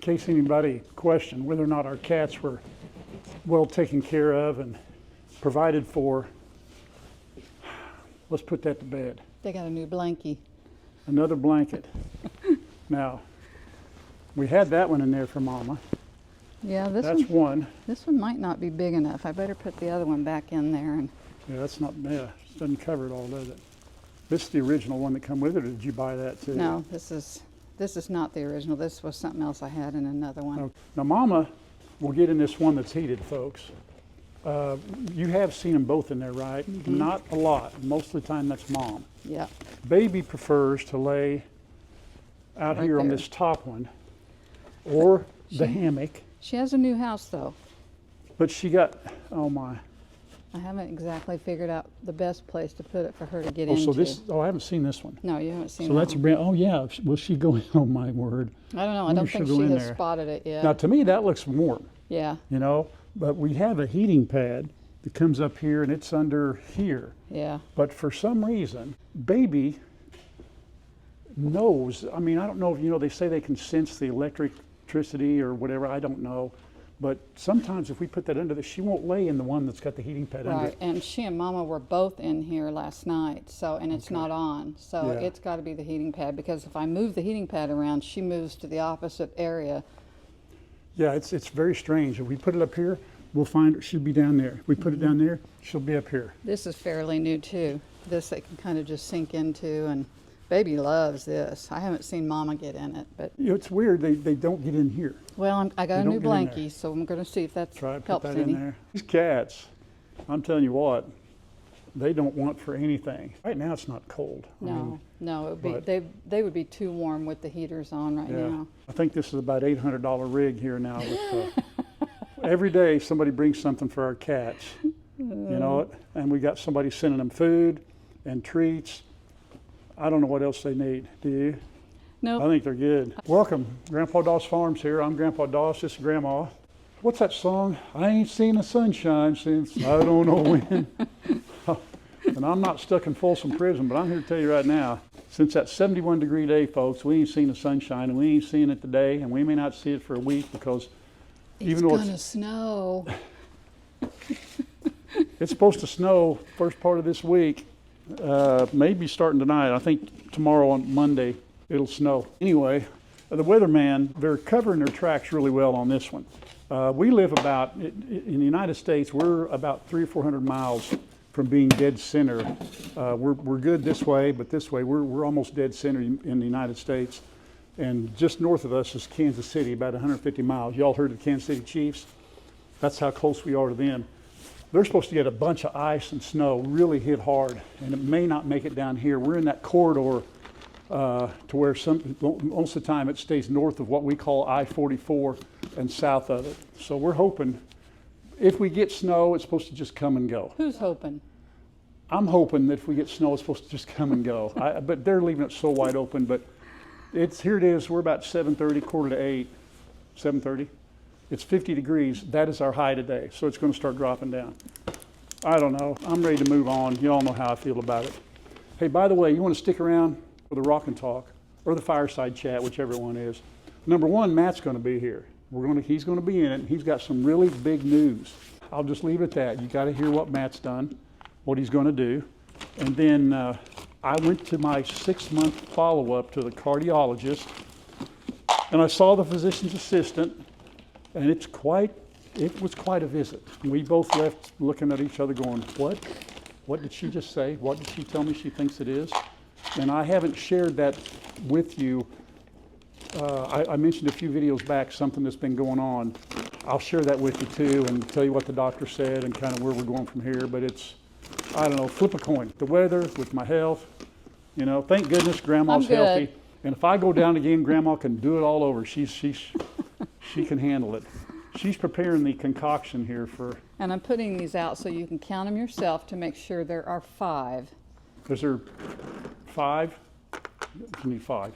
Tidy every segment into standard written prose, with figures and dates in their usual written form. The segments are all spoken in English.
case anybody questioned whether or not our cats were well taken care of and provided for, let's put that to bed. They got a new blankie. Another blanket. Now, we had that one in there for Mama. Yeah, That's one. This one might not be big enough. I better put the other one back in there. And Yeah, that's not, yeah, it doesn't cover it all, does it? This is the original one that come with it, or did you buy that too? no, this is not the original. This was something else I had in another one. Okay. Now, Mama will get in this one that's heated, folks. You have seen them both in there, right? Mm-hmm. Not a lot. Most of the time, that's Mom. Yeah. Baby prefers to lay out Right here on there. this top one, or the hammock. She has a new house though. But she got, oh my. I haven't exactly figured out the best place to put it for her to get Oh, into. so this, oh, I haven't seen this one. No, you haven't seen So that that's a one. brand, oh yeah, will she go in? Oh my word. I don't know. I Maybe don't she'll think go she in has there. spotted it yet. Now to me, that looks warm, Yeah. you know, but we have a heating pad that comes up here and it's under here. Yeah. But for some reason, Baby knows, I mean, I don't know if, you know, they say they can sense the electricity or whatever, I don't know. But sometimes if we put that under she won't lay in the one that's got the heating pad under Right. it. And she and Mama were both in here last night. So, and it's Okay. not on. So Yeah. it's got to be the heating pad, because if I move the heating pad around, she moves to the opposite area. Yeah, it's very strange. If we put it up here, we'll find her, she'll be down there. If we put it down there, she'll be up here. This is fairly new too. This they can kind of just sink into, and Baby loves this. I haven't seen Mama get in it, but You know, it's weird, they don't get in here. well, I got They a don't new get in there. blankie, so I'm going to see if that Try to put helps that any. in there. These cats, I'm telling you what, they don't want for anything. Right now it's not cold. I mean, No, no, it would be but- they would be too warm with the heaters on right yeah. now. I think this is about $800 rig here now. With, every day somebody brings something for our cats, you know it, and we got somebody sending them food and treats. I don't know what else they need. Do you? No, I think they're good. Welcome, Grandpa Doss Farms here. I'm Grandpa Doss. This is Grandma. What's that song? I ain't seen the sunshine since I don't know when. And I'm not stuck in Folsom Prison, but I'm here to tell you right now, since that 71-degree day, folks, we ain't seen the sunshine, and we ain't seeing it today, and we may not see it for a week because it's even though gonna snow. it's supposed to snow first part of this week, maybe starting tonight. I think tomorrow on Monday it'll snow. Anyway, the weatherman, they're covering their tracks really well on this one. We live about, in the United States, we're about 300 or 400 miles from being dead center. We're good this way, but this way we're almost dead center in the United States. And just north of us is Kansas City, about 150 miles. Y'all heard of the Kansas City Chiefs? That's how close we are to them. They're supposed to get a bunch of ice and snow, really hit hard, and it may not make it down here. We're in that corridor to where most of the time it stays north of what we call I-44 and south of it. So we're hoping, if we get snow, it's supposed to just come and go. Who's hoping? I'm hoping that if we get snow, it's supposed to just come and go. But they're leaving it so wide open. But here it is. We're about 7:30, quarter to 8, 7:30. It's 50 degrees. That is our high today. So it's going to start dropping down. I don't know. I'm ready to move on. You all know how I feel about it. Hey, by the way, you want to stick around for the Rock and Talk or the Fireside Chat, whichever one is. Number one, Matt's going to be here. He's going to be in it. And he's got some really big news. I'll just leave it at that. You got to hear what Matt's done, what he's going to do. And then I went to my 6-month follow-up to the cardiologist, and I saw the physician's assistant, and it was quite a visit. We both left looking at each other going, what did she just say? What did she tell me she thinks it is? And I haven't shared that with you. I mentioned a few videos back something that's been going on. I'll share that with you too and tell you what the doctor said and kind of where we're going from here. But it's, I don't know, flip a coin. The weather with my health, you know, thank goodness Grandma's I'm good. healthy. And if I go down again, Grandma can do it all over. She can handle it. She's preparing the concoction here for. And I'm putting these out so you can count them yourself to make sure there are 5. Is there 5? You need 5.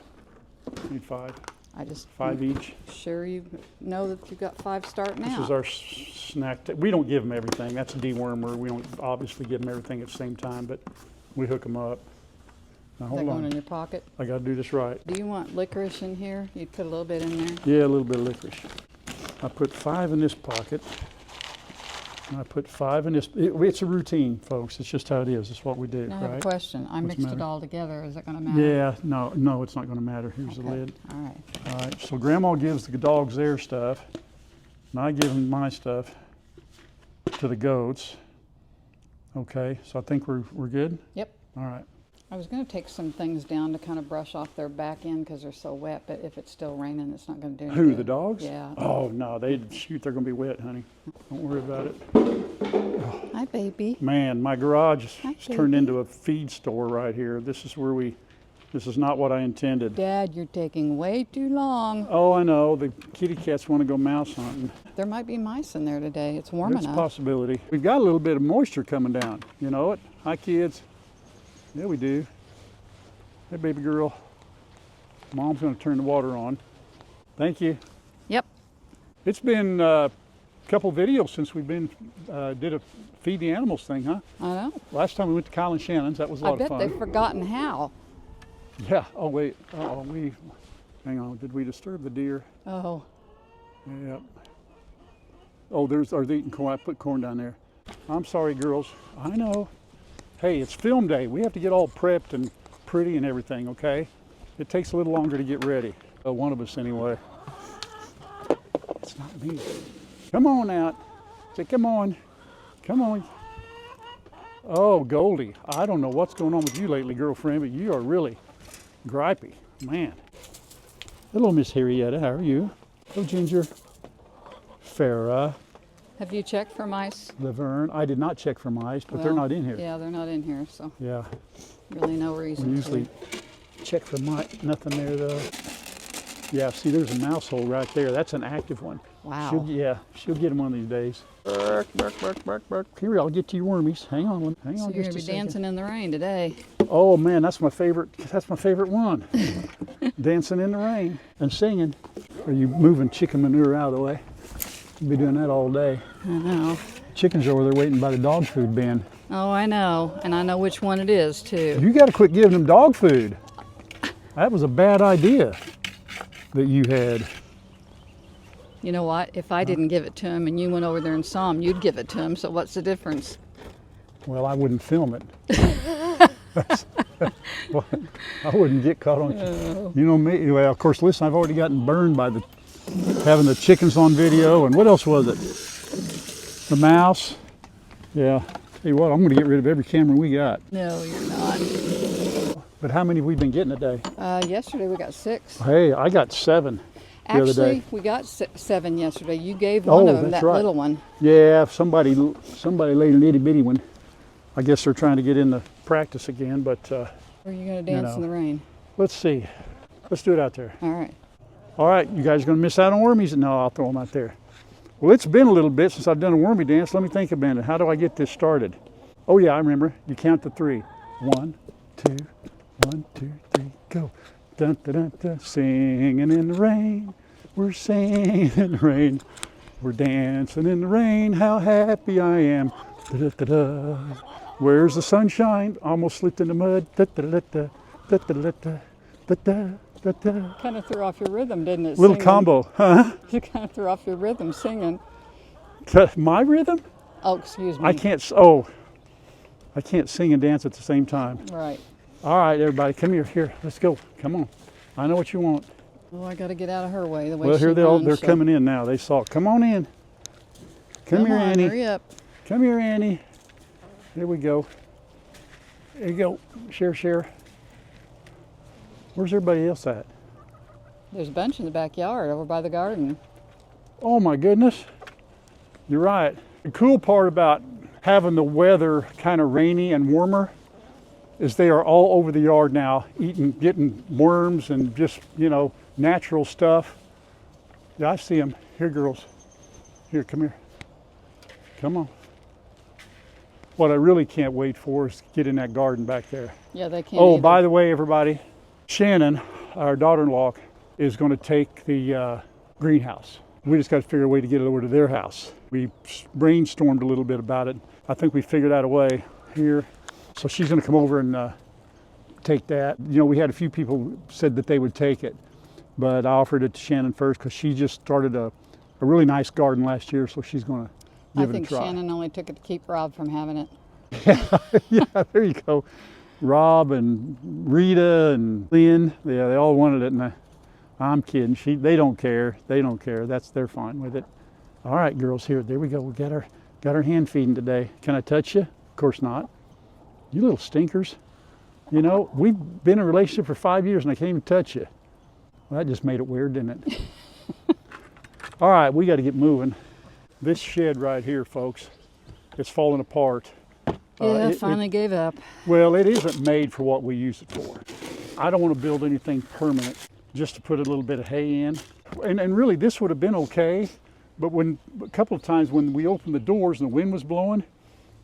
You need 5. I just 5 each. sure you know that you've got 5 starting out. This is our snack. We don't give them everything. That's a dewormer. We don't obviously give them everything at the same time, but we hook them up. Now Is that hold going on. in your pocket? I got to do this right. Do you want licorice in here? You'd put a little bit in there. Yeah, a little bit of licorice. I put 5 in this pocket. And I put 5 in this. It's a routine, folks. It's just how it is. It's what we do, Now I have a right? question. I What's the mixed it matter? all together. Is it going to matter? Yeah, no, it's not going to matter. Here's the Okay. lid. All right. All right, so Grandma gives the dogs their stuff, and I give them my stuff to the goats. Okay, so I think we're good? Yep. All right. I was going to take some things down to kind of brush off their back end because they're so wet, but if it's still raining, it's not going to do anything. Who, the dogs? Yeah. Oh, no, they're going to be wet, honey. Don't worry about it. Hi, baby. Man, my garage Hi, has turned baby. into a feed store right here. This is not what I intended. Dad, you're taking way too long. Oh, I know, the kitty cats want to go mouse hunting. There might be mice in there today. It's warm That's a enough. possibility. We've got a little bit of moisture coming down. You know it? Hi, kids. Yeah, we do. Hey, baby girl. Mom's going to turn the water on. Thank you. Yep. It's been a couple videos since we've been did a feed the animals thing, huh? I know. Last time we went to Kyle and Shannon's. That was a I lot of bet fun. they've forgotten how. Yeah. Oh wait. Oh, hang on. Did we disturb the deer? Oh, Yep. Oh, they're eating corn. I put corn down there. I'm sorry, girls. I know. Hey, it's film day. We have to get all prepped and pretty and everything, okay? It takes a little longer to get ready. One of us anyway. It's not me. Come on out. Say, come on. Come on. Oh, Goldie. I don't know what's going on with you lately, girlfriend, but you are really gripey. Man. Hello, Miss Harrietta. How are you? Hello, Ginger. Farah. have you checked for mice? Laverne. I did not check for mice, but they're Well, not in here. Yeah, they're not in here, so Yeah. really no We reason usually to. check for mice. Nothing there though. Yeah, see, there's a mouse hole right there. That's an active one. Wow. She'll get them one of these days. Bark, bark, bark, bark, bark. Here, I'll get to your wormies. Hang on, hang So on you're just going a to be second. dancing in the rain today. Oh man, that's my favorite. That's my favorite one. Dancing in the rain and singing. Are you moving chicken manure out of the way? You'll be doing that all day. I know. Chickens are over there waiting by the dog food bin. Oh, I know. And I know which one it is, too. You got to quit giving them dog food. That was a bad idea that you had. You know what? If I didn't give it to him and you went over there and saw him, you'd give it to him. So what's the difference? Well, I wouldn't film it. Well, I wouldn't get caught on. You know me. Well, of course, listen, I've already gotten burned by having the chickens on video. And what else was it? The mouse. Yeah. Tell you what, I'm going to get rid of every camera we got. No, you're not. But how many have we been getting a day? Yesterday we got 6. Hey, I got 7 the other day. Actually, we got 7 yesterday. You gave one of them, that's that right. little one. Yeah, somebody laid an itty bitty one. I guess they're trying to get into practice again, but Or are you going to dance in the rain? let's see. Let's do it out there. All right. All right, you guys going to miss out on wormies? No, I'll throw them out there. Well, it's been a little bit since I've done a wormy dance. Let me think about it. How do I get this started? Oh yeah, I remember. You count to 3. 1, 2, 1, 2, 3, go. Dun, dun, dun, dun. Singing in the rain. We're singing in the rain. We're dancing in the rain. How happy I am. Da, da, da, da. Where's the sunshine? Almost slipped in the mud. Da, da, da, da, da, da, da, da, da, da, da. Kind of threw off your rhythm, didn't it? Little singing? combo, huh? You kind of threw off your rhythm singing. My rhythm? Oh, excuse me. I can't sing and dance at the same time. Right. All right, everybody, come here. Let's go. Come on. I know what you want. Oh, I got to get out of her way. The way Well, she here they're runs, coming in now. They saw it. Come on in. Come here, on, Annie. Hurry up. Come here, Annie. There we go. There you go. Share. Where's everybody else at? There's a bunch in the backyard over by the garden. Oh my goodness. You're right. The cool part about having the weather kind of rainy and warmer is they are all over the yard now, getting worms and just, natural stuff. Yeah, I see them. Here, girls. Here, come here. Come on. What I really can't wait for is to get in that garden back there. Yeah, they can't. Oh, either. by the way, everybody, Shannon, our daughter-in-law, is going to take the greenhouse. We just got to figure a way to get it over to their house. We brainstormed a little bit about it. I think we figured out a way here. So she's going to come over and take that. You know, we had a few people who said that they would take it, but I offered it to Shannon first because she just started a really nice garden last year, so she's going to I give it a think try. Shannon only took it to keep Rob from having it. Yeah, there you go. Rob and Rita and Lynn, yeah, they all wanted it, and I'm kidding. They don't care. They don't care. They're fine with it. All right, girls, here, there we go. We got our hand feeding today. Can I touch you? Of course not. You little stinkers. You know, we've been in a relationship for 5 years and I can't even touch you. Well, that just made it weird, didn't it? All right, we got to get moving. This shed right here, folks, it's falling apart. Yeah, finally gave up. Well, it isn't made for what we use it for. I don't want to build anything permanent just to put a little bit of hay in. And really, this would have been okay, but a couple of times when we opened the doors and the wind was blowing,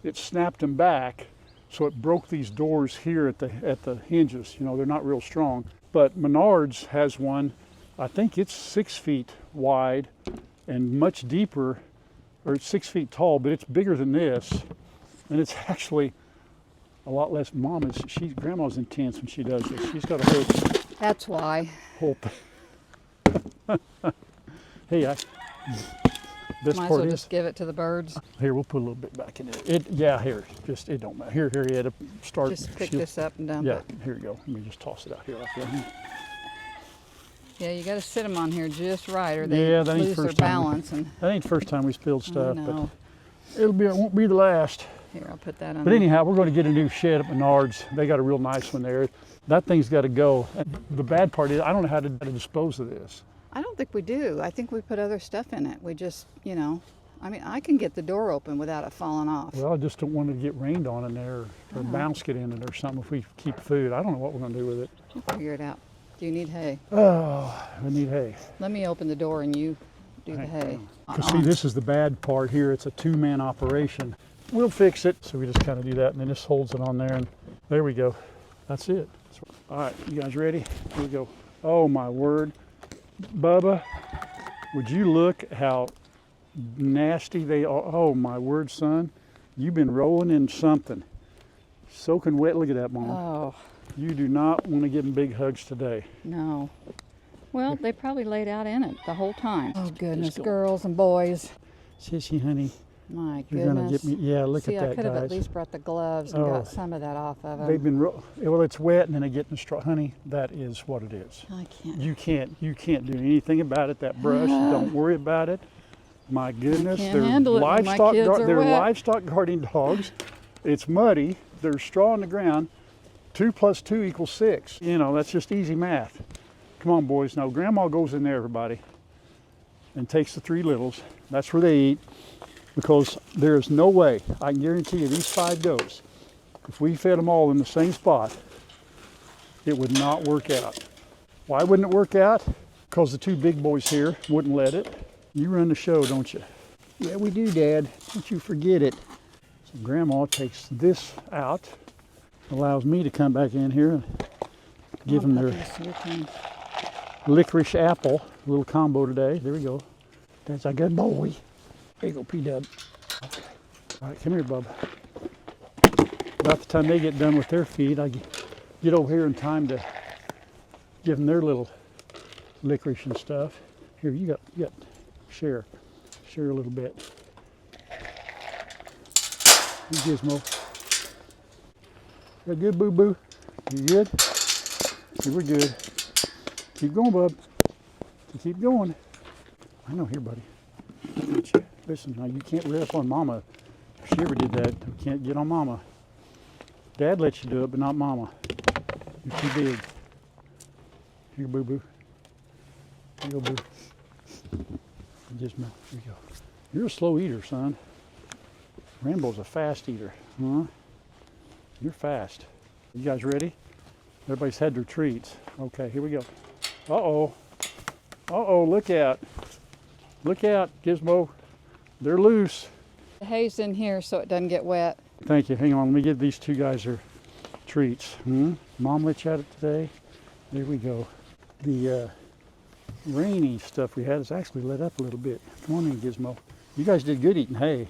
it snapped them back, so it broke these doors here at the hinges. You know, they're not real strong. But Menards has one, I think it's 6 feet wide and much deeper, or it's 6 feet tall, but it's bigger than this. And it's actually a lot less. Grandma's intense when she does this. She's got a That's why. whole hey, this Might as part well is just give it to the birds. here. We'll put a little bit back in it. Yeah, here. It don't matter. Here. You had to start. Just pick this up and dump Yeah, it. here you go. Let me just toss it out here like that. Yeah, you got to sit them on here just right, or they Yeah, that ain't lose their first time. balance. And That ain't the first time we spilled I stuff, know. but it won't be the last. Here, I'll put that on. But anyhow, we're going to get a new shed at Menards. They got a real nice one there. That thing's got to go. The bad part is I don't know how to dispose of this. I don't think we do. I think we put other stuff in it. We just, you know, I mean, I can get the door open without it falling off. Well, I just don't want it to get rained on in there or bounce get in it or something if we keep food. I don't know what we're going to do with it. We'll figure it out. Do you need hay? Oh, I need hay. Let me open the door and you do the hay. Because see, this is the bad part here. It's a two-man operation. We'll fix it. So we just kind of do that, and then this holds it on there, and there we go. That's it. All right, you guys ready? Here we go. Oh, my word. Bubba, would you look how nasty they are? Oh, my word, son. You've been rolling in something. Soaking wet. Look at that, Mom. Oh, You do not want to give them big hugs today. no. Well, they probably laid out in it the whole time. Oh, goodness, go. girls and boys. Sissy, honey, My you're going to goodness. get me. Yeah, look See, at I that, could have at guys. least brought the gloves and Oh. got some of that off of them. They've been, well, it's wet and then they get in the straw. Honey, that is what it is. I can't. You can't do anything about it. That brush, don't worry about it. My goodness, can't they're handle it when my kids are they're wet. livestock guarding dogs. It's muddy. There's straw on the ground. 2 + 2 = 6. You know, that's just easy math. Come on, boys. Now, Grandma goes in there, everybody, and takes the 3 littles. That's where they eat, because there is no way, I can guarantee you, these 5 goats, if we fed them all in the same spot, it would not work out. Why wouldn't it work out? Because the 2 big boys here wouldn't let it. You run the show, don't you? Yeah, we do, Dad. Don't you forget it. So Grandma takes this out, allows me to come back in here and give them their licorice apple, a little combo today. There we go. That's a good boy. There you go, P-Dub. Okay. All right, come here, bub. About the time they get done with their feed, I get over here in time to give them their little licorice and stuff. Here, you got, share a little bit. You Gizmo. You good, boo-boo? You good? You were good. Keep going, bub. Keep going. I know, here, buddy. Listen, now you can't rear up on Mama. If she ever did that, you can't get on Mama. Dad lets you do it, but not Mama. You're too big. Here, boo-boo. Here you go, boo. Just here you go. You're a slow eater, son. Rambo's a fast eater, huh? You're fast. You guys ready? Everybody's had their treats. Okay, here we go. Uh-oh. Uh-oh, look out. Look out, Gizmo. They're loose. The hay's in here so it doesn't get wet. Thank you. Hang on, let me give these 2 guys their treats. Mom let you at it today. There we go. The rainy stuff we had is actually let up a little bit. Come on in, Gizmo. You guys did good eating hay.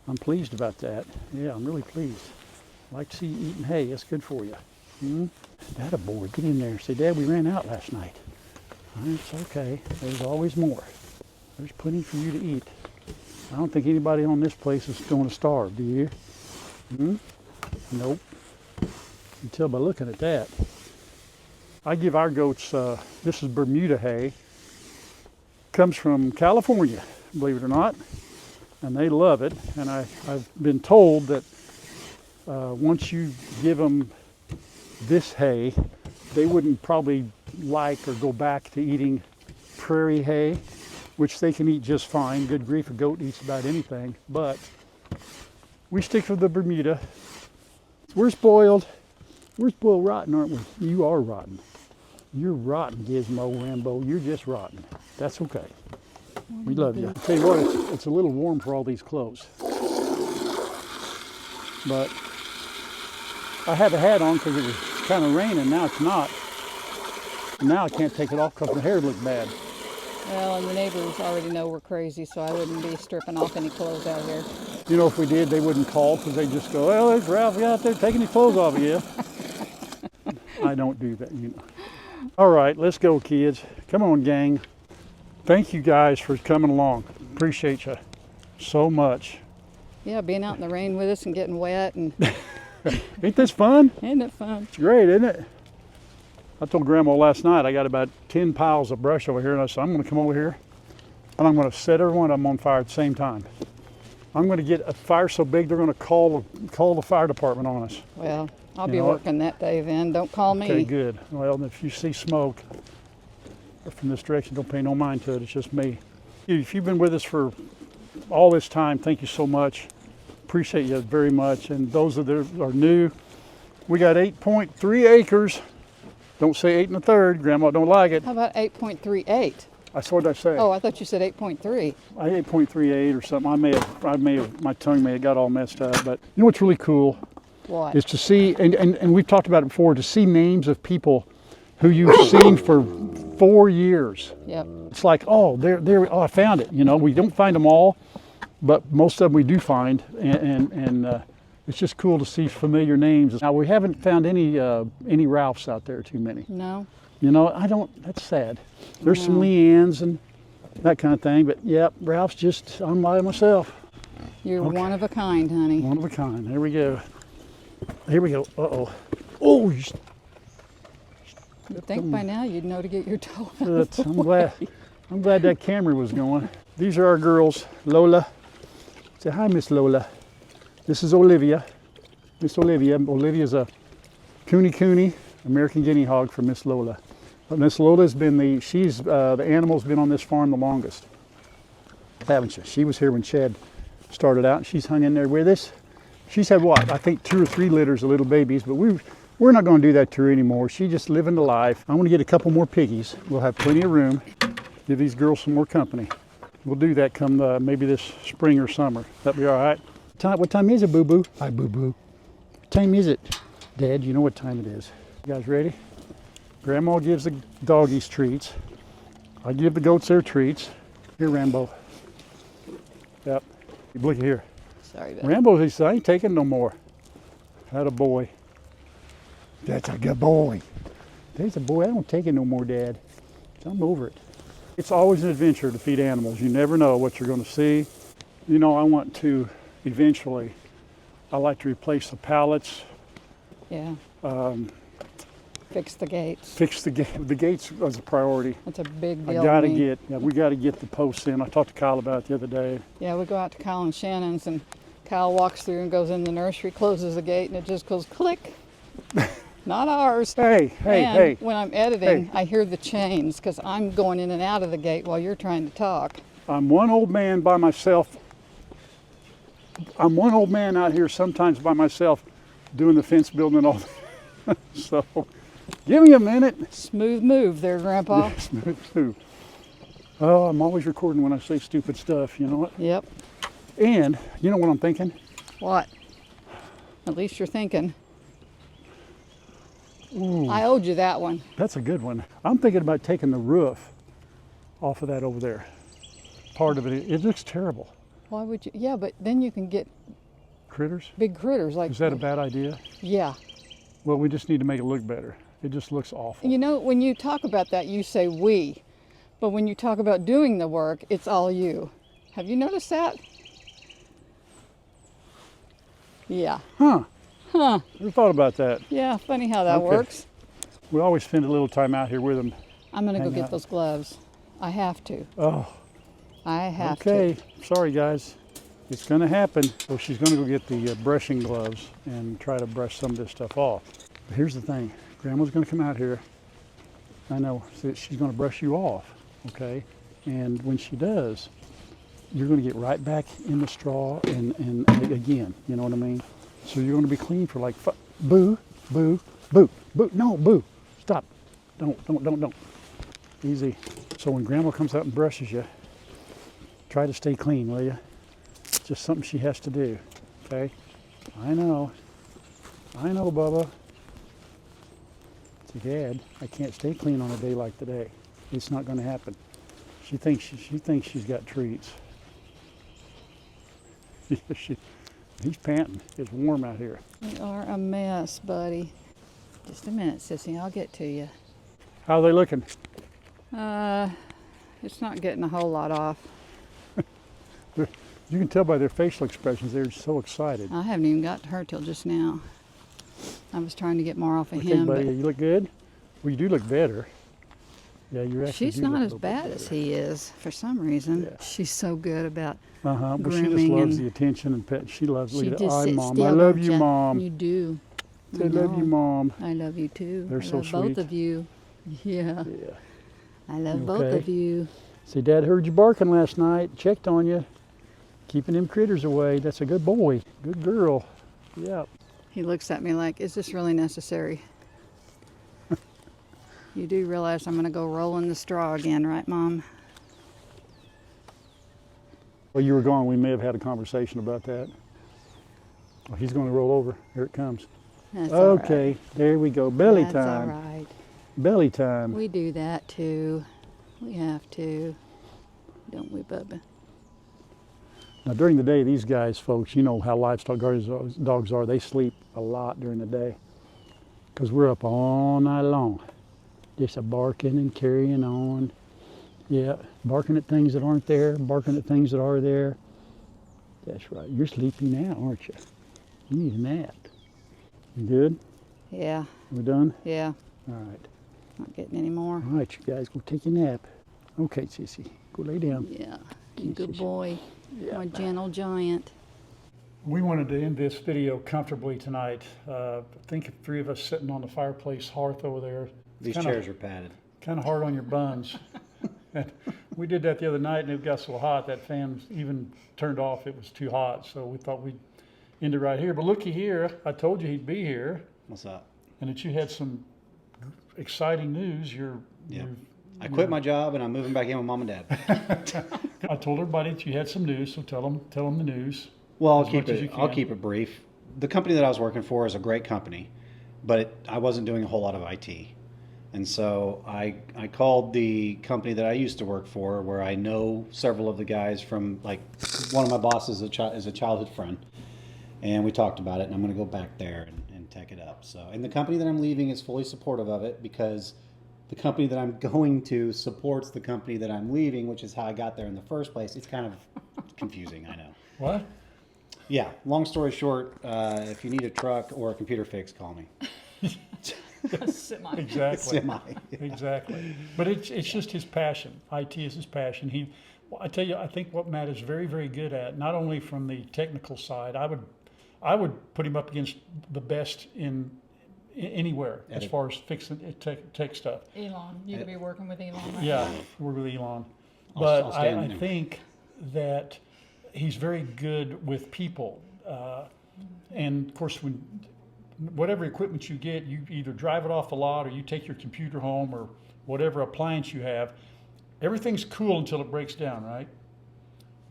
I'm pleased about that. Yeah, I'm really pleased. I like to see you eating hay. That's good for you. That a boy, get in there. Say, Dad, we ran out last night. It's okay. There's always more. There's plenty for you to eat. I don't think anybody on this place is going to starve, do you? Nope. You can tell by looking at that. I give our goats, this is Bermuda hay. Comes from California, believe it or not. And they love it. And I've been told that once you give them this hay, they wouldn't probably like or go back to eating prairie hay, which they can eat just fine. Good grief, a goat eats about anything. But we stick with the Bermuda. We're spoiled. We're spoiled rotten, aren't we? You are rotten. You're rotten, Gizmo, Rambo. You're just rotten. That's okay. We love you. I'll tell you what, it's a little warm for all these clothes. But I had a hat on because it was kind of raining. Now it's not. Now I can't take it off because my hair looked bad. Well, and the neighbors already know we're crazy, so I wouldn't be stripping off any clothes out here. You know, if we did, they wouldn't call because they'd just go, well, there's Ralphie out there taking his clothes off of you. I don't do that, you know. All right, let's go, kids. Come on, gang. Thank you guys for coming along. Appreciate you so much. Yeah, being out in the rain with us and getting wet, and Ain't this fun? isn't it fun? It's great, isn't it? I told Grandma last night I got about 10 piles of brush over here, and I said, I'm going to come over here, and I'm going to set every one of them on fire at the same time. I'm going to get a fire so big they're going to call the fire department on us. Well, I'll You be know what? working that day then. Don't call me. Okay, good. Well, if you see smoke from this direction, don't pay no mind to it. It's just me. If you've been with us for all this time, thank you so much. Appreciate you very much. And those that are new, we got 8.3 acres. Don't say 8 1/3. Grandma don't like it. How about 8.38? That's what I say. Oh, I thought you said 8.3. I 8.38 or something. My tongue may have got all messed up. But you know what's really cool What? is to see, and we've talked about it before, to see names of people who you've seen for 4 years. Yep. It's like, oh, there, I found it. You know, we don't find them all, but most of them we do find, and it's just cool to see familiar names. Now we haven't found any Ralphs out there, too many. No. You know, that's sad. There's some Leannes and that kind of thing, but yep, Ralph's just, I'm by myself. You're Okay. one of a kind, honey. One of a kind. There we go. Here we go. Uh-oh. Oh, You'd think by now you'd know to get your toe out of the I'm glad that camera was going. These are our girls, Lola. Say hi, Miss Lola. This is Olivia. Miss Olivia. Olivia's a Cooney, American guinea hog for Miss Lola. But Miss Lola's been the animal's been on this farm the longest. Haven't you? She was here when Chad started out, and she's hung in there with us. She's had what? I think 2 or 3 litters of little babies, but we're not going to do that to her anymore. She's just living the life. I want to get a couple more piggies. We'll have plenty of room. Give these girls some more company. We'll do that come maybe this spring or summer. That'll be all right. What time is it, Boo-Boo? Hi, Boo-Boo. What time is it? Dad, you know what time it is. You guys ready? Grandma gives the doggies treats. I give the goats their treats. Here, Rambo. Yep. Look here. Sorry about Rambo, he said, I ain't taking no more. That a boy. That's a good boy. There's a boy. I don't take it no more, Dad. I'm over it. It's always an adventure to feed animals. You never know what you're going to see. You know, I want to eventually, I like to replace the pallets. Yeah. Fix the gates. Fix the gates as a priority. That's a big deal. We got to me. to get the posts in. I talked to Kyle about it the other day. Yeah, we go out to Kyle and Shannon's, and Kyle walks through and goes in the nursery, closes the gate, and it just goes click. Not ours. Hey. When I'm editing, I hear the chains because I'm going in and out of the gate while you're trying to talk. I'm one old man by myself. I'm one old man out here sometimes by myself doing the fence building and all that. So give me a minute. Smooth move there, Grandpa. Yeah, smooth. Oh, I'm always recording when I say stupid stuff, you know what? Yep. And you know what I'm thinking? What? At least you're thinking. Ooh, I owed you that one. that's a good one. I'm thinking about taking the roof off of that over there. Part of it looks terrible. Why would you? Yeah, but then you can get Critters? big critters like. Is that a bad idea? Yeah. Well, we just need to make it look better. It just looks awful. You know, when you talk about that, you say we. But when you talk about doing the work, it's all you. Have you noticed that? Yeah. Huh. Huh. Never thought about that. Yeah, funny how that Okay. works. We always spend a little time out here with them. I'm going to go Hang get out. those gloves. I have to. Oh, I have okay. to. Sorry, guys. It's going to happen. So she's going to go get the brushing gloves and try to brush some of this stuff off. But here's the thing. Grandma's going to come out here. I know. So she's going to brush you off, okay? And when she does, you're going to get right back in the straw and again. You know what I mean? So you're going to be clean for like, boo, boo, boo, boo. No, boo. Stop. Don't. Easy. So when Grandma comes out and brushes you, try to stay clean, will you? It's just something she has to do, okay? I know, Bubba. It's Dad, I can't stay clean on a day like today. It's not going to happen. She thinks she's got treats. He's panting. It's warm out here. We are a mess, buddy. Just a minute, Sissy. I'll get to you. How are they looking? It's not getting a whole lot off. You can tell by their facial expressions, they're so excited. I haven't even got to her till just now. I was trying to get more off of Okay, him, buddy, but you look good? Well, you do look better. Yeah, you're actually she's do look not a as little bit bad better. as he is for some reason. Yeah. She's so good about But she just grooming loves and the attention and pet. She loves. she Look at just I, sits Mom. still. I love don't you, ya? Mom. You do. I love you, know. Mom. I love you too. They're I so love sweet. both of you. Yeah. Yeah. I love You both okay? of you. See, Dad heard you barking last night. Checked on you, keeping them critters away. That's a good boy. Good girl. Yeah. He looks at me like, is this really necessary? You do realize I'm going to go roll in the straw again, right, Mom? Well, you were gone. We may have had a conversation about that. Oh, he's going to roll over. Here it comes. That's all right. Okay, there we go. Belly That's time. all right. Belly time. We do that too. We have to. Don't we, Bubba? Now, during the day, these guys, folks, you know how livestock dogs are. They sleep a lot during the day because we're up all night long. Just a barking and carrying on. Yeah, barking at things that aren't there, barking at things that are there. That's right. You're sleepy now, aren't you? You need a nap. You good? Yeah, We're done? yeah. All right. Not getting any more. All right, you guys, go take a nap. Okay, Sissy, go lay down. Yeah. You Yes, good yes. boy. Yeah. My gentle giant. We wanted to end this video comfortably tonight. I think three of us sitting on the fireplace hearth over there. These chairs are padded. Kind of hard on your buns. And we did that the other night, and it got so hot that fan even turned off. It was too hot, so we thought we'd end it right here. But looky here, I told you he'd be here, What's up? and that you had some exciting news. Yeah. I quit my job and I'm moving back in with Mom and Dad. I told everybody that you had some news, so tell them the news. Well, As much as you I'll can. keep it brief. The company that I was working for is a great company, but I wasn't doing a whole lot of IT. And so I called the company that I used to work for, where I know several of the guys from, like, one of my bosses is a childhood friend. And we talked about it, and I'm going to go back there and tech it up. So, and the company that I'm leaving is fully supportive of it, because the company that I'm going to supports the company that I'm leaving, which is how I got there in the first place. It's kind of confusing, I know. What? Yeah, long story short, if you need a truck or a computer fix, call me. Semi. Exactly. Semi. Exactly. But it's just his passion. IT is his passion. I tell you, I think what Matt is very, very good at, not only from the technical side, I would put him up against the best in anywhere as far as fixing tech stuff. Elon, you could be working with Elon right Yeah, we're with Elon. I'll But stand I there. think that he's very good with people. And of course, whatever equipment you get, you either drive it off the lot or you take your computer home or whatever appliance you have. Everything's cool until it breaks down, right?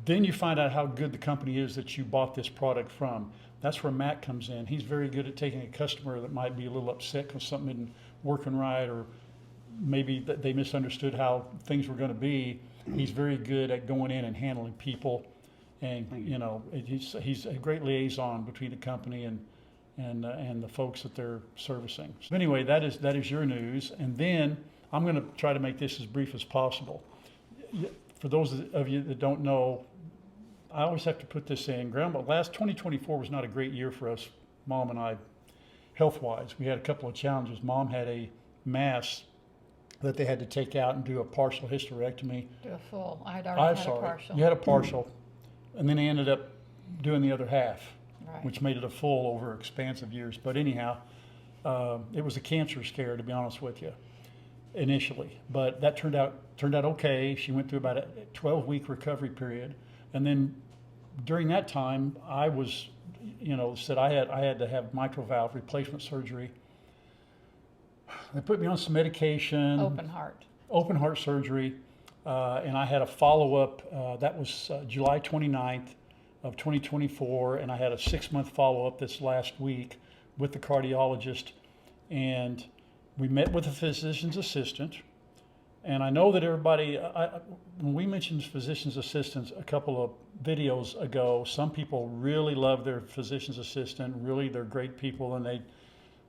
Then you find out how good the company is that you bought this product from. That's where Matt comes in. He's very good at taking a customer that might be a little upset because something isn't working right, or maybe that they misunderstood how things were going to be. He's very good at going in and handling people, and he's a great liaison between the company and and the folks that they're servicing. So anyway, that is your news. And then I'm going to try to make this as brief as possible. For those of you that don't know, I always have to put this in. Last 2024 was not a great year for us, Mom and I, health-wise. We had a couple of challenges. Mom had a mass that they had to take out and do a partial hysterectomy. Do a full. I had already had a sorry, partial. you had a partial, and then they ended up doing the other half, Right. which made it a full over expansive years. But anyhow, it was a cancer scare, to be honest with you, initially. But that turned out okay. She went through about a 12-week recovery period, and then during that time, I was, said I had to have mitral valve replacement surgery. They put me on some medication. Open heart surgery, and I had a follow-up. That was July 29th of 2024, and I had a 6-month follow-up this last week with the cardiologist, and we met with a physician's assistant. And I know that everybody, when we mentioned physician's assistants a couple of videos ago, some people really love their physician's assistant. Really, they're great people, and they,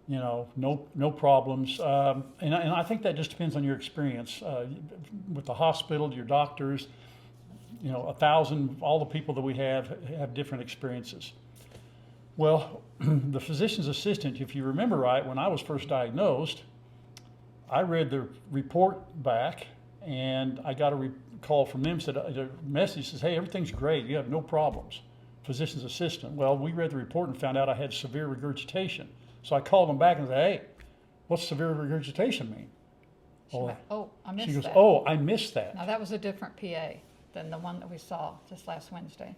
no problems. And I think that just depends on your experience with the hospital, your doctors. 1,000, all the people that we have different experiences. Well, the physician's assistant, if you remember right, when I was first diagnosed, I read the report back, and I got a call from them, the message says, hey, everything's great, you have no problems. Physician's assistant. Well, we read the report and found out I had severe regurgitation. So I called them back and said, hey, what's severe regurgitation mean? She went, I missed She goes, that. oh, I missed that. Now, that was a different PA than the one that we saw just last Wednesday.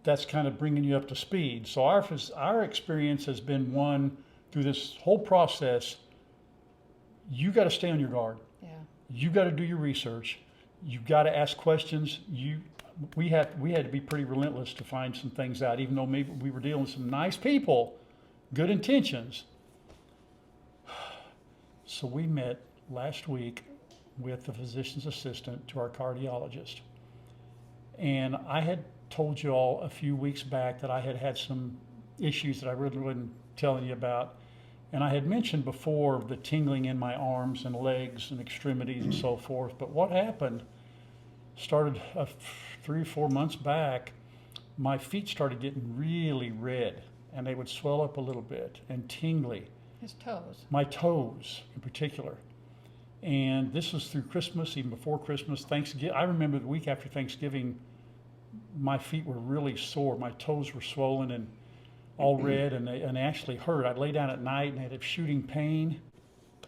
That's kind of bringing you up to speed. So our experience has been one through this whole process. You got to stay on your guard. Yeah. You got to do your research. You got to ask questions. We had to be pretty relentless to find some things out, even though maybe we were dealing with some nice people, good intentions. So we met last week with the physician's assistant to our cardiologist. And I had told you all a few weeks back that I had some issues that I really wasn't telling you about. And I had mentioned before the tingling in my arms and legs and extremities and so forth. But what happened started 3 or 4 months back. My feet started getting really red, and they would swell up a little bit and tingly. His toes. My toes in particular. And this was through Christmas, even before Christmas, Thanksgiving. I remember the week after Thanksgiving, my feet were really sore. My toes were swollen and all red, and they actually hurt. I'd lay down at night and I'd have shooting pain.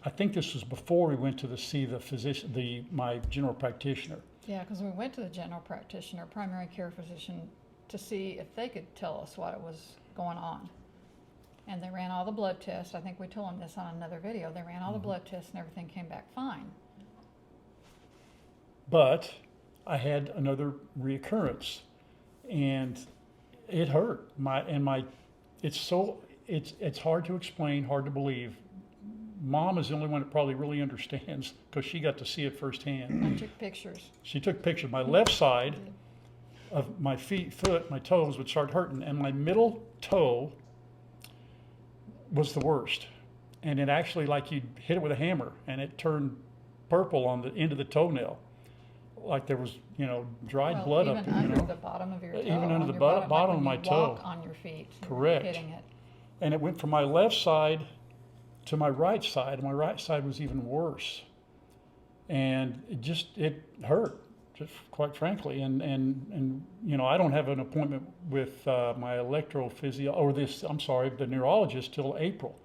I think this was before we went to see the physician, my general practitioner. Yeah, because we went to the general practitioner, primary care physician, to see if they could tell us what was going on. And they ran all the blood tests. I think we told them this on another video. They ran all the blood tests and everything came back fine. But I had another reoccurrence, and it hurt. It's hard to explain, hard to believe. Mom is the only one that probably really understands because she got to see it firsthand. I took pictures. She took pictures. My left side of my foot, my toes would start hurting, and my middle toe was the worst. And it actually, like you'd hit it with a hammer, and it turned purple on the end of the toenail, like there was, dried blood up there. Even under the bottom of your toe. Even under on the your bottom like of when my you toe. Walk on your feet. Correct. Hitting it. And it went from my left side to my right side. My right side was even worse. And it hurt, just quite frankly. And I don't have an appointment with my the neurologist till April,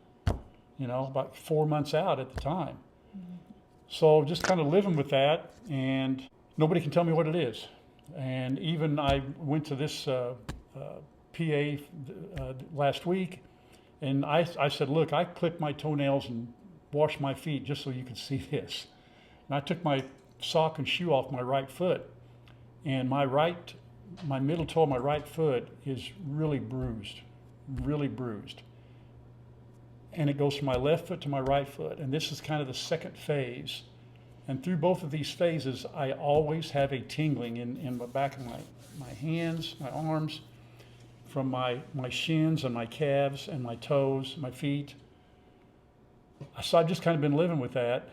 about 4 months out at the time. Mm-hmm. So just kind of living with that, and nobody can tell me what it is. And even I went to this PA last week, and I said, look, I clipped my toenails and washed my feet just so you could see this. And I took my sock and shoe off my right foot, and my middle toe of my right foot is really bruised. And it goes from my left foot to my right foot, and this is kind of the second phase. And through both of these phases, I always have a tingling in the back of my hands, my arms, from my shins and my calves and my toes, my feet. So I've just kind of been living with that.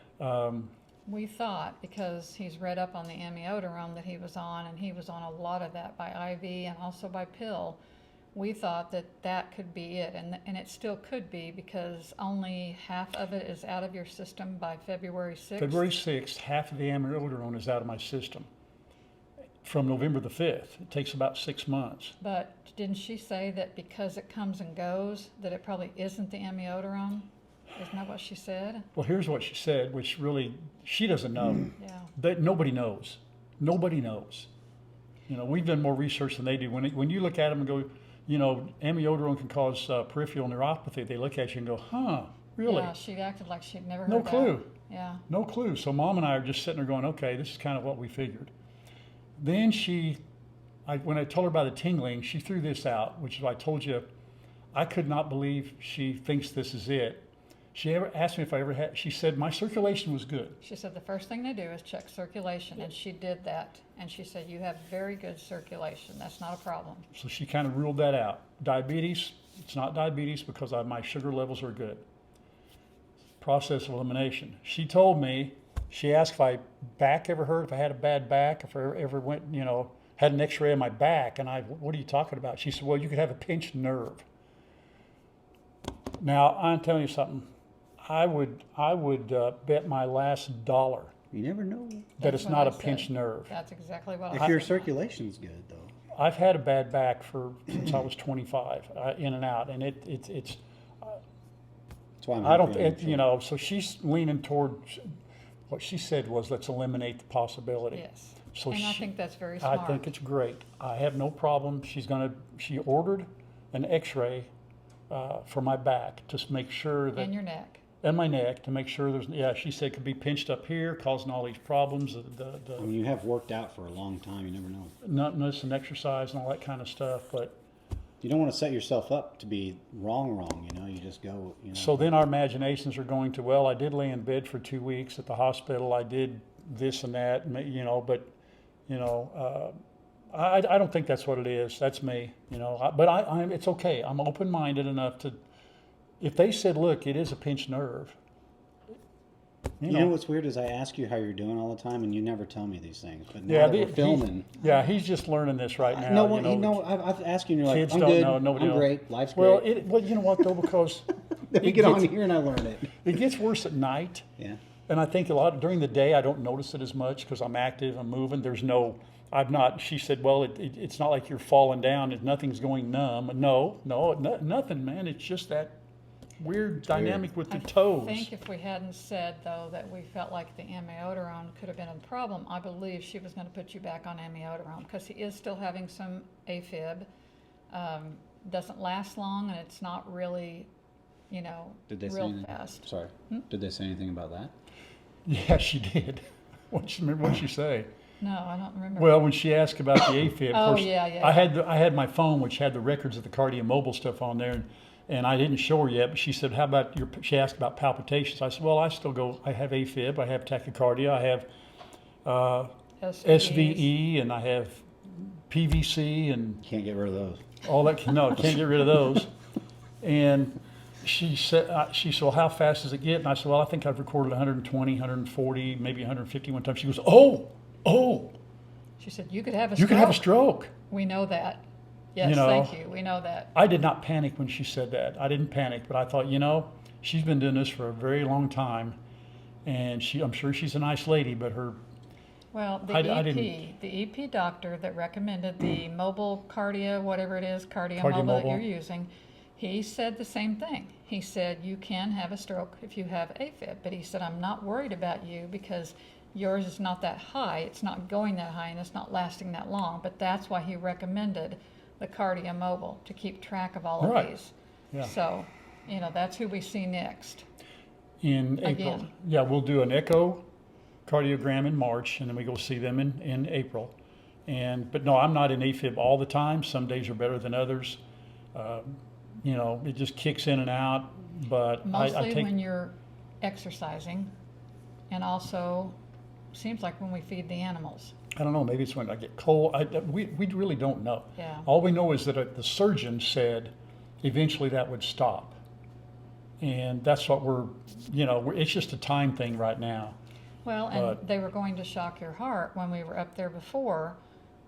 We thought, because he's read up on the amiodarone that he was on, and he was on a lot of that by IV and also by pill, we thought that that could be it, and it still could be, because only half of it is out of your system by February 6th. February 6th, half of the amiodarone is out of my system. From November the 5th, it takes about 6 months. But didn't she say that because it comes and goes, that it probably isn't the amiodarone? Isn't that what she said? Well, here's what she said, which really, she doesn't know. Yeah. That nobody knows. Nobody knows. You know, we've done more research than they do. When you look at them and go, you know, amiodarone can cause peripheral neuropathy, they look at you and go, huh, really? Yeah, she acted like she'd never heard No that. clue. Yeah. No clue. So Mom and I are just sitting there going, okay, this is kind of what we figured. Then when I told her about the tingling, she threw this out, which is why I told you, I could not believe she thinks this is it. She ever asked me if I ever had, she said, my circulation was good. She said the first thing they do is check circulation, and she did that. And she said, you have very good circulation. That's not a problem. So she kind of ruled that out. Diabetes, it's not diabetes because my sugar levels are good. Process of elimination. She told me, she asked if my back ever hurt, if I had a bad back, if I ever went, you know, had an x-ray of my back. And what are you talking about? She said, well, you could have a pinched nerve. Now, I'm telling you something. I would bet my last dollar You never know. that That's it's what not I a said. pinched nerve. That's exactly what If I your said. circulation's good, though. I've had a bad back since I was 25, in and out, and it's That's why I'm I don't, happy I'm you know, so she's leaning toward, what she said was, let's eliminate the possibility. Yes. So And I she- think that's very I smart. think it's great. I have no problem. She ordered an x-ray for my back to make sure that, And your neck. and my neck, to make sure she said it could be pinched up here, causing all these problems, When you have worked out for a long time, you never know. numbness and exercise and all that kind of stuff, but You don't want to set yourself up to be wrong, you know, you just go, you know. so then our imaginations are going to, well, I did lay in bed for 2 weeks at the hospital. I did this and that, you know, but, you know, I don't think that's what it is. That's me, you know, but it's okay. I'm open-minded enough to, if they said, look, it is a pinched nerve. You know what's weird is I ask you how you're doing all the time, and you never tell me these things. But now Yeah, that we're filming, he's just learning this right now. no, you know, I've asked you, and you're like, kids I'm don't good, know, nobody I'm knows. great, life's well, great. well, you know what though, because Then we it get on gets- here and I learn it. it gets worse at night. Yeah. And I think a lot during the day, I don't notice it as much because I'm active, I'm moving. She said, well, it's not like you're falling down, nothing's going numb. No, nothing, man. It's just that weird dynamic with the toes. I think if we hadn't said, though, that we felt like the amiodarone could have been a problem, I believe she was going to put you back on amiodarone, because he is still having some AFib. Doesn't last long, and it's not really, you know, Did they say real anything? fast. Sorry. Did they say anything about that? Yeah, she did. What'd she say? No, I don't remember. Well, when she asked about the AFib, Oh, of course, yeah. I had my phone, which had the records of the cardiomobile stuff on there, and I didn't show her yet, but she said, how about she asked about palpitations. I said, well, I have AFib, I have tachycardia, I have SVE, and I have PVC, and Can't get rid of those. all that. No, can't get rid of those. And she said, well, how fast does it get? And I said, well, I think I've recorded 120, 140, maybe 150 one time. She goes, oh, She said, you could have a you stroke. can have a stroke. We know that. Yes, You know, thank you. We know that. I did not panic when she said that. I didn't panic, but I thought, you know, she's been doing this for a very long time, and I'm sure she's a nice lady, but her, Well, the I EP, didn't- the EP doctor that recommended the mobile cardia, whatever it is, cardia Cardia mobile that mobile. you're using, he said the same thing. He said you can have a stroke if you have AFib, but he said I'm not worried about you because yours is not that high, it's not going that high, and it's not lasting that long. But that's why he recommended the cardia mobile, to keep track of all of Right. these. Yeah. So, you know, that's who we see next. in April. Again. Yeah, we'll do an echocardiogram in March, and then we go see them in April. But no, I'm not in AFib all the time. Some days are better than others. You know, it just kicks in and out. But I Mostly take when you're exercising, and also seems like when we feed the animals. I don't know, maybe it's when I get cold. We really don't know. Yeah. All we know is that the surgeon said eventually that would stop. And that's what it's just a time thing right now. Well, and they were going to shock your heart when we were up there before,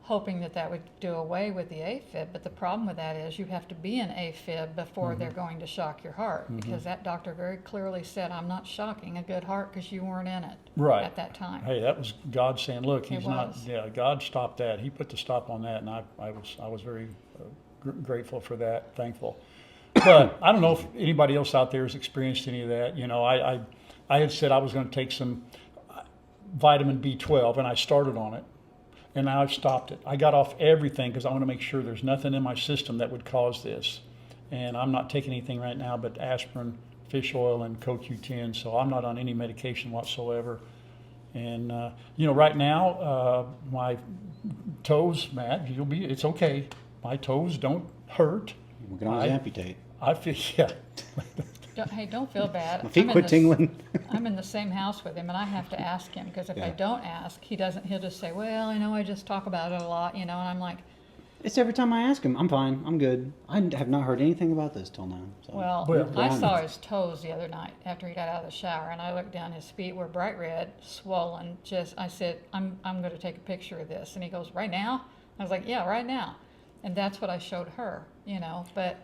hoping that would do away with the AFib. But the problem with that is you have to be in AFib before they're going to shock your heart, because that doctor very clearly said, I'm not shocking a good heart because you weren't in it Right. at that time. Hey, that was God saying, look, It he's not, was. yeah, God stopped that. He put the stop on that, and I was very grateful for that, thankful. But I don't know if anybody else out there has experienced any of that. I had said I was going to take some vitamin B12, and I started on it, and now I've stopped it. I got off everything because I want to make sure there's nothing in my system that would cause this. And I'm not taking anything right now but aspirin, fish oil, and CoQ10, so I'm not on any medication whatsoever. And, right now, my toes, Matt, it's okay. My toes don't hurt. We can always amputate. I feel, yeah. Don't feel bad. My feet quit tingling. I'm in the same house with him, and I have to ask him, because if I don't ask, he'll just say, well, I know I just talk about it a lot, and I'm like, It's every time I ask him, I'm fine, I'm good. I have not heard anything about this till now. So. well, Well, I yeah. saw his toes the other night after he got out of the shower, and I looked down, his feet were bright red, swollen, I said, I'm going to take a picture of this, and he goes, right now? I was like, yeah, right now. And that's what I showed her, but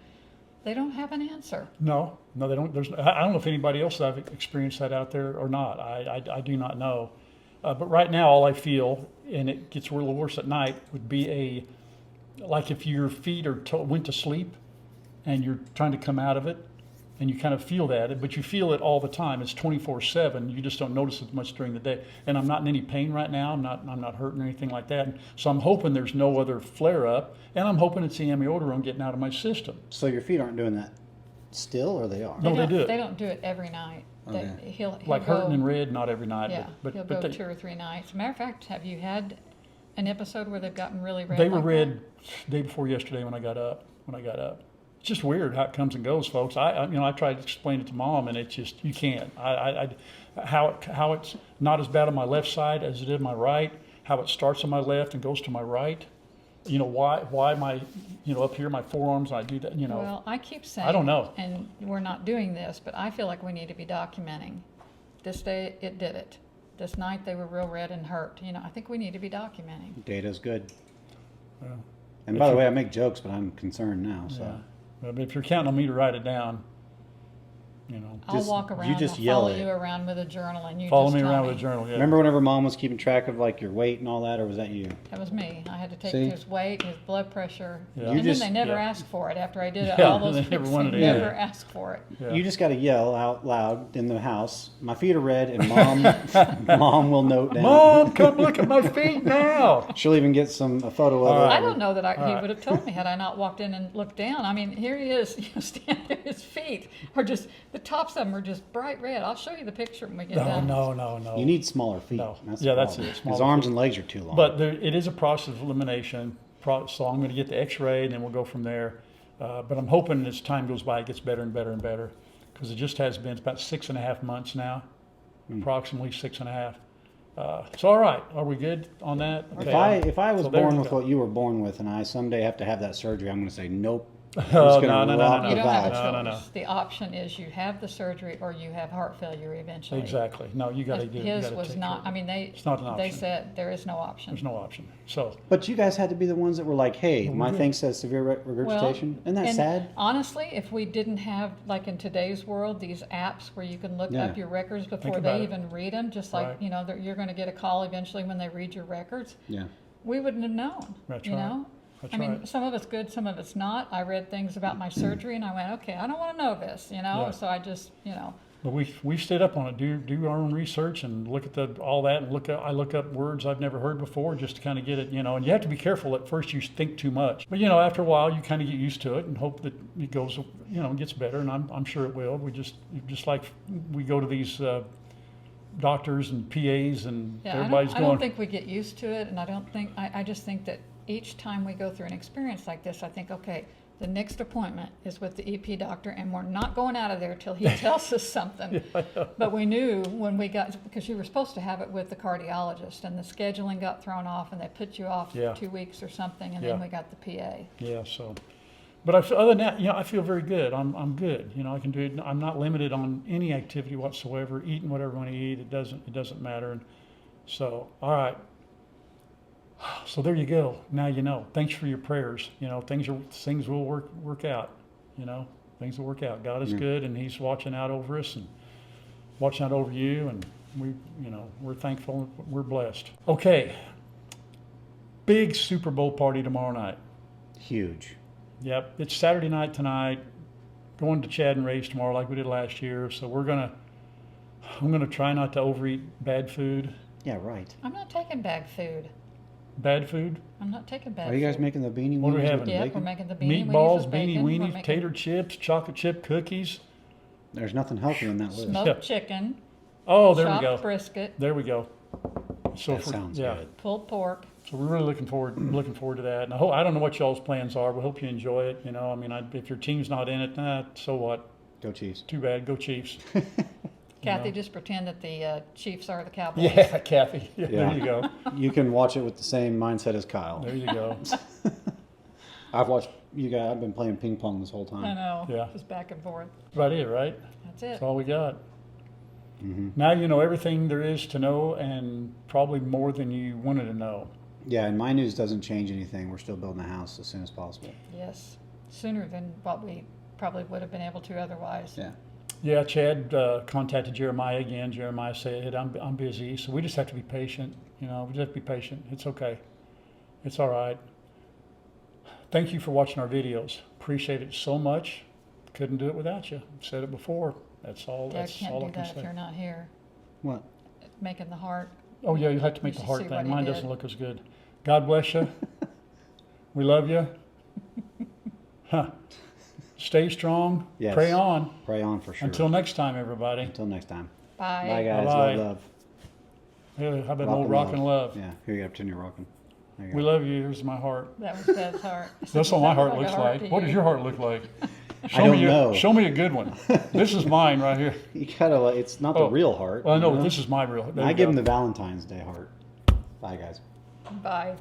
they don't have an answer. No, they don't. I don't know if anybody else have experienced that out there or not. I do not know. But right now, all I feel, and it gets a little worse at night, would be like if your feet went to sleep and you're trying to come out of it, and you kind of feel that, but you feel it all the time. It's 24/7. You just don't notice it much during the day. And I'm not in any pain right now. I'm not hurting or anything like that. So I'm hoping there's no other flare up, and I'm hoping it's the amiodarone getting out of my system. So your feet aren't doing that still, or they are? No, they do it. They don't do it every night. Okay. He'll Like go, hurting in red, not every night. Yeah, but he'll but go they, 2 or 3 nights. Matter of fact, have you had an episode where they've gotten really red? they were like red day before yesterday when I got up. It's just weird how it comes and goes, folks. I tried to explain it to Mom, and it's just, you can't. How it's not as bad on my left side as it is my right. How it starts on my left and goes to my right. Why my up here my forearms, and I do that. Well, I keep saying, I don't know. and we're not doing this, but I feel like we need to be documenting. This day it did it. This night they were real red and hurt. I think we need to be documenting. Data's good. Yeah. And by the way, I make jokes, but I'm concerned now. So. Yeah. But if you're counting on me to write it down, I'll Just- walk you around. just I'll yell follow it. you around with a journal, and you follow just me tell around me. with a journal. Yeah. Remember whenever Mom was keeping track of like your weight and all that, or was that you? That was me. I had to take See? his weight, his blood pressure, Yeah. and You just- then they never yeah. asked for it. After I did it, Yeah, all those they weeks, never wanted they it. never Yeah. asked for it. Yeah. You just got to yell out loud in the house. My feet are red, and Mom will note down. Mom, come look at my feet now. She'll even get a photo of All it. right. I don't know that he right. would have told me had I not walked in and looked down. I mean, here he is, standing there. His feet are just, the tops of them are just bright red. I'll show you the picture when we get done. No. You need smaller feet. No. That's Yeah, the that's problem. it, smaller His arms feet. and legs are too long. But it is a process of elimination. So I'm going to get the X-ray, and then we'll go from there. But I'm hoping as time goes by, it gets better and better and better, because it just has been. It's about 6.5 months now, approximately 6.5. So all right, are we good on that? if I was So there born we with go. what you were born with, and I someday have to have that surgery, I'm going to say nope. I'm Oh, just gonna no. rock You the don't have a valve. choice. No. The option is you have the surgery or you have heart failure eventually. Exactly. No, you got to do. you His gotta was take not, care I of it. mean, It's not an they option. said there is no option. There's no option. So But you guys had to be the ones that were like, "Hey, my did. thing says severe regurgitation." Isn't that and sad? honestly, if we didn't have, like in today's world, these apps where you can look Yeah. up your records before about they it. even read them, just like, Right. that you're going to get a call eventually when they read your records, Yeah. we wouldn't have known. That's you right. know? That's I mean, right. some of it's good, some of it's not. I read things about my surgery and I went, okay, I don't want to know this, Yeah. So I just, But we stayed up on it, do our own research and look at all that, and I look up words I've never heard before just to kind of get it, and you have to be careful. At first you think too much, but after a while you kind of get used to it and hope that it goes, gets better, and I'm sure it will. We just like we go to these doctors and PAs, and yeah, everybody's I going. don't think we get used to it, and I just think that each time we go through an experience like this, I think, okay, The next appointment is with the EP doctor, and we're not going out of there till he tells us something. But we knew when we got, because you were supposed to have it with the cardiologist, and the scheduling got thrown off, and they put you off Yeah. 2 weeks or something, and then Yeah. we got the PA. Yeah, so, but other than that, I feel very good. I'm good. I can do it. I'm not limited on any activity whatsoever. Eating whatever I want to eat, it doesn't matter. And so, all right. So there you go. Now you know. Thanks for your prayers. Things will work out. Things will work out. God is good, and He's watching out over us and watching out over you, and we're thankful. We're blessed. Okay. Big Super Bowl party tomorrow night. Huge. Yep, it's Saturday night tonight. Going to Chad and Ray's tomorrow like we did last year. So I'm gonna try not to overeat bad food. Yeah, right. I'm not taking bag food. Bad food? I'm not taking bad Are you guys food. making the beanie What are we weenies having? with the Yep, we're bacon? making the beanie weenies Meatballs, with bacon. beanie We're weenies, making tater chips, chocolate chip cookies. There's nothing healthy on that list. Yeah. smoked chicken, Oh, there we chopped go. brisket, There we go. So That sounds yeah. good. pulled pork. So we're really looking forward to that. And I don't know what y'all's plans are. We hope you enjoy it. If your team's not in it, so what? Go Chiefs. Too bad. Go Chiefs. Kathy, just pretend that the Chiefs are the Cowboys. Yeah, Kathy. Yeah, Yeah. There you go. You can watch it with the same mindset as Kyle. There you go. I've watched you guys. I've been playing ping pong this whole time. I know. Yeah. Just back and forth. Right here, right? That's it. That's all we got. Mm-hmm. Now you know everything there is to know, and probably more than you wanted to know. Yeah, and my news doesn't change anything. We're still building a house as soon as possible. Yes. Sooner than what we probably would have been able to otherwise. Yeah. Yeah, Chad contacted Jeremiah again. Jeremiah said, I'm busy, so we just have to be patient. We just have to be patient. It's okay. It's all right. Thank you for watching our videos. Appreciate it so much. Couldn't do it without you. Said it before. That's all. Dad That's can't all do I can that if say. you're not here. What? Making the heart. Oh yeah, you have to make You the should heart see what thing. he Mine did. doesn't look as good. God bless you. We love you. Huh. Stay strong. Yes. Pray on. Pray on for sure. Until next time, everybody. Until next time. Bye. Bye, guys. Bye-bye. Love, love. Hey, how about Rock old and rock love. and love? Yeah. Here you have pretend you're rocking. There you We go. love you. Here's my heart. That was Dad's heart. That's what my heart Sounded looks a heart like. to What you. does your heart look like? don't know. Show me a good one. This is mine right here. You gotta. It's not the Oh. real heart. Well, no, you know? this is my real. There I you give go. him the Valentine's Day heart. Bye, guys. Bye.